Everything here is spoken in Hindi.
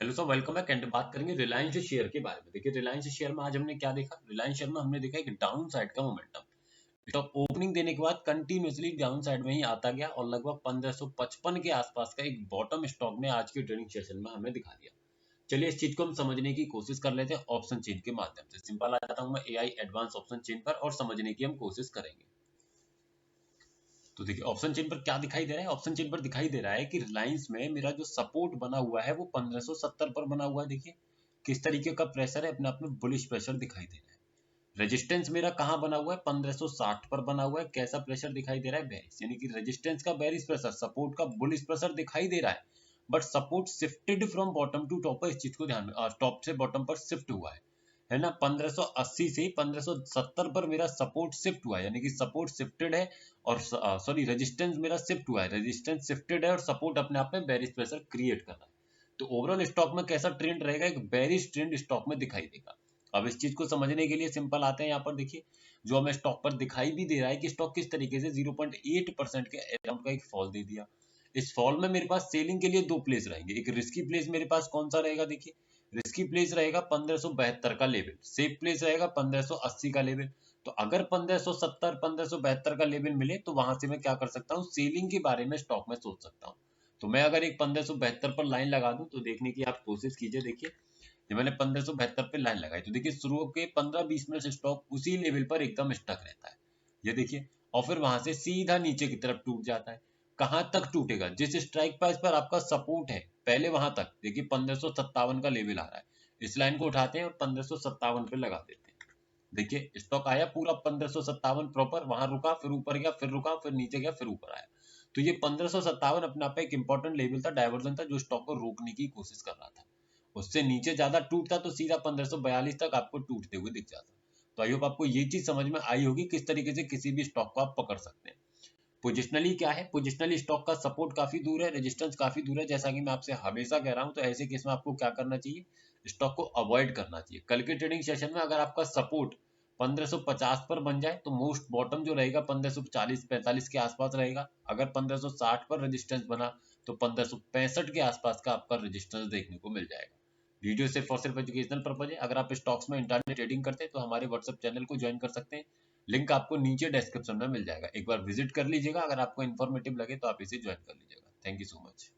Hello sir, welcome back. And बात करेंगे रिलायंस शेयर के बारे में। देखिए रिलायंस शेयर में आज हमने क्या देखा, रिलायंस शेयर में हमने देखा एक डाउन साइड का मोमेंटम। स्टॉक ओपनिंग देने के बाद कंटिन्यूअसली डाउन साइड में ही आता गया और लगभग 1555 के आसपास का एक बॉटम स्टॉक ने आज के ट्रेडिंग सेशन में हमें दिखा दिया। चलिए इस चीज को हम समझने की कोशिश कर लेते हैं ऑप्शन चेन के माध्यम से। सिंपल आ जाता हूं मैं एआई एडवांस ऑप्शन चेन पर और समझने की हम कोशिश करेंगे। तो देखिए ऑप्शन चेन पर क्या दिखाई दे रहा है, ऑप्शन चेन पर दिखाई दे रहा है कि रिलायंस में मेरा जो सपोर्ट बना हुआ है वो 1570 पर बना हुआ है। देखिए किस तरीके का प्रेशर है, अपने आप में बुलिश प्रेशर दिखाई दे रहा है। रेजिस्टेंस मेरा कहां बना हुआ है, 1560 पर बना हुआ है। कैसा प्रेशर दिखाई दे रहा है, बेरिश, यानी कि रेजिस्टेंस का बेरिश प्रेशर, सपोर्ट का बुलिश प्रेशर दिखाई दे रहा है। But support shifted from bottom to top है, इस चीज को ध्यान में, टॉप से बॉटम पर शिफ्ट हुआ है ना। 1580 से 1570 पर मेरा सपोर्ट शिफ्ट हुआ है, यानी कि सपोर्ट शिफ्टेड है और सॉरी रेजिस्टेंस मेरा शिफ्ट हुआ है, रेजिस्टेंस शिफ्टेड है और सपोर्ट अपने आप में बेरिश प्रेशर क्रिएट कर रहा है। तो ओवरऑल स्टॉक में कैसा ट्रेंड रहेगा, एक बेरिश ट्रेंड स्टॉक में दिखाई देगा। अब इस चीज को समझने के लिए सिंपल आते हैं, यहाँ पर देखिए जो हमें स्टॉक पर दिखाई भी दे रहा है कि स्टॉक किस तरीके से 0.8% के अराउंड का एक फॉल दे दिया। इस फॉल में मेरे पास सेलिंग के लिए दो प्लेस रहेंगे। एक रिस्की प्लेस मेरे पास कौन सा रहेगा, देखिए रिस्की प्लेस रहेगा 1572 का लेवल, सेफ प्लेस रहेगा 1580 का लेवल। तो अगर 1570 1572 का लेवल मिले तो वहां से मैं क्या कर सकता हूँ, सेलिंग के बारे में स्टॉक में सोच सकता हूँ। तो मैं अगर एक 1572 पर लाइन लगा दूं तो देखने की आप कोशिश कीजिए। देखिए जब मैंने 1572 पे लाइन लगाई तो देखिए शुरू के 15-20 मिनट से स्टॉक उसी लेवल पर एकदम स्टक रहता है, ये देखिए। और फिर वहां से सीधा नीचे की तरफ टूट जाता है। कहां तक टूटेगा, जिस स्ट्राइक प्राइस पर आपका सपोर्ट है पहले वहां तक, देखिए 1557 का लेवल आ रहा है। इस लाइन को उठाते हैं और 1557 पे लगा देते हैं। देखिए स्टॉक आया पूरा 1557 प्रॉपर, वहां रुका, फिर ऊपर गया, फिर रुका, फिर नीचे गया, फिर ऊपर आया। तो ये 1557 अपने आप में एक इंपॉर्टेंट लेवल था, डाइवर्जन था, जो स्टॉक को रोकने की कोशिश कर रहा था। उससे नीचे ज्यादा टूटता तो सीधा 1542 तक आपको टूटते हुए दिख जाता। तो आई होप आपको ये चीज समझ में आई होगी किस तरीके से किसी भी स्टॉक को आप पकड़ सकते हैं। पोजिशनली क्या है, पोजिशनली स्टॉक का सपोर्ट काफी दूर है, रेजिस्टेंस काफी दूर है, जैसा कि मैं आपसे हमेशा कह रहा हूं। तो ऐसे केस में आपको क्या करना चाहिए, स्टॉक को अवॉइड करना चाहिए। कल के ट्रेडिंग सेशन में अगर आपका सपोर्ट 1550 पर बन जाए तो मोस्ट बॉटम जो रहेगा 1540-45 के आसपास रहेगा। अगर 1560 पर रेजिस्टेंस बना तो 1565 के आसपास का आपका रेजिस्टेंस देखने को मिल जाएगा। वीडियो सिर्फ और सिर्फ एजुकेशनल पर्पज है। अगर आप स्टॉक्स में इंटरनेट ट्रेडिंग करते हैं तो हमारे व्हाट्सएप चैनल को ज्वाइन कर सकते हैं, लिंक आपको नीचे डिस्क्रिप्शन में मिल जाएगा। एक बार विजिट कर लीजिएगा, अगर आपको इन्फॉर्मेटिव लगे तो आप इसे ज्वाइन कर लीजिएगा। Thank you so much.